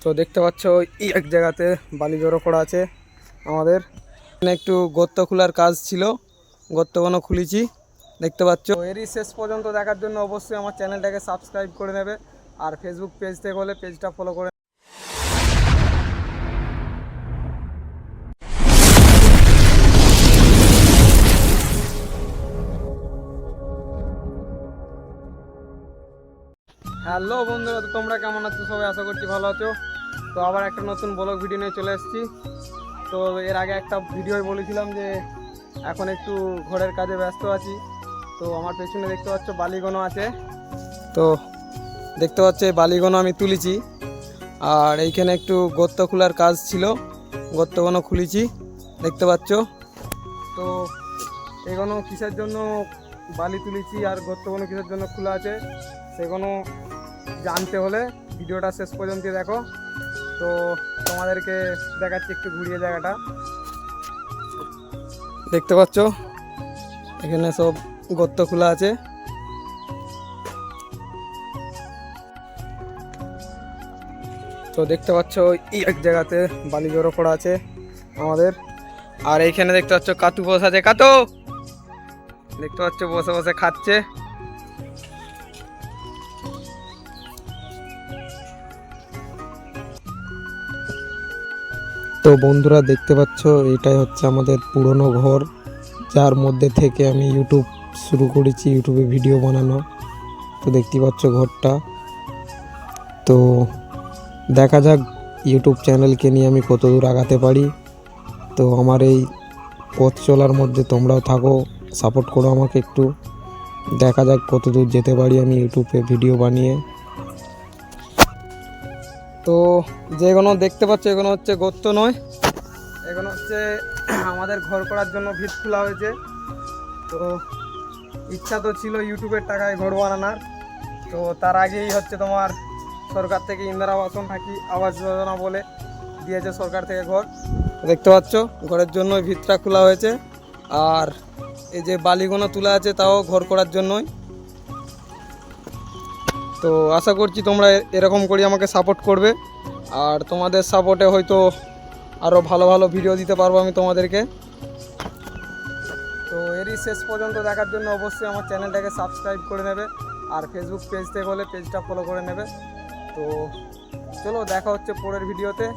তো দেখতে পাচ্ছ এই এক জায়গাতে বালি জড়ো করা আছে আমাদের। এখানে একটু গর্ত খোলার কাজ ছিল, গর্তগুলো খুলেছি দেখতে পাচ্ছ। এরই শেষ পর্যন্ত দেখার জন্য অবশ্যই আমার চ্যানেলটাকে সাবস্ক্রাইব করে নেবে, আর ফেসবুক পেজ থেকে হলে পেজটা ফলো করে। হ্যালো বন্ধুরা, তো তোমরা কেমন আছো? সবাই আশা করছি ভালো আছো। তো আবার একটা নতুন ব্লগ ভিডিও নিয়ে চলে এসেছি। তো এর আগে একটা ভিডিও বলেছিলাম যে এখন একটু ঘরের কাজে ব্যস্ত আছি। তো আমার পেছনে দেখতে পাচ্ছ বালিগোনা আছে। তো দেখতে পাচ্ছ এই বালিগোনা আমি তুলেছি, আর এইখানে একটু গর্ত খোলার কাজ ছিল, গর্তগুলো খুলেছি দেখতে পাচ্ছ। তো এগুলো কিসের জন্য বালি তুলেছি আর গর্তগুলো কিসের জন্য খোলা আছে সেগুলো জানতে হলে ভিডিওটা শেষ পর্যন্ত দেখো। তো তোমাদেরকে দেখাচ্ছি একটু ঘুরিয়ে জায়গাটা। দেখতে পাচ্ছ এখানে সব গর্ত খোলা আছে। তো দেখতে পাচ্ছ এই এক জায়গাতে বালি জড়ো করা আছে আমাদের। আর এইখানে দেখতে পাচ্ছ কাতু বসে আছে, কাতু দেখতে পাচ্ছ বসে বসে খাচ্ছে। তো বন্ধুরা দেখতে পাচ্ছ এটাই হচ্ছে আমাদের পুরনো ঘর, যার মধ্যে থেকে আমি ইউটিউব শুরু করেছি, ইউটিউবে ভিডিও বানানো। তো দেখতে পাচ্ছ ঘরটা। তো দেখা যাক ইউটিউব চ্যানেলকে নিয়ে আমি কত দূর আগাতে পারি। তো আমার এই পথ চলার মধ্যে তোমরাও থাকো, সাপোর্ট করো আমাকে একটু। দেখা যাক কত দূর যেতে পারি আমি ইউটিউবে ভিডিও বানিয়ে। তো যেগুলো দেখতে পাচ্ছ এগুলো হচ্ছে গর্ত নয়, এগুলো হচ্ছে আমাদের ঘর করার জন্য ভিত খোলা হয়েছে। তো ইচ্ছা তো ছিল ইউটিউবের টাকায় ঘর বানানোর। তো তার আগেই হচ্ছে তোমার সরকার থেকে ইন্দিরা আবাস যোজনা বলে দিয়েছে সরকার থেকে ঘর। দেখতে পাচ্ছ ঘরের জন্য ভিতটা খোলা হয়েছে, আর এই যে বালিগুলো তোলা আছে তাও ঘর করার জন্যই। তো আশা করছি তোমরা এরকম করে আমাকে সাপোর্ট করবে, আর তোমাদের সাপোর্টে হয়তো আরও ভালো ভালো ভিডিও দিতে পারবো আমি তোমাদেরকে। তো এরই শেষ পর্যন্ত দেখার জন্য অবশ্যই আমার চ্যানেলটাকে সাবস্ক্রাইব করে নেবে, আর ফেসবুক পেজ থেকে হলে পেজটা ফলো করে নেবে। তো চলো দেখা হচ্ছে পরের ভিডিওতে।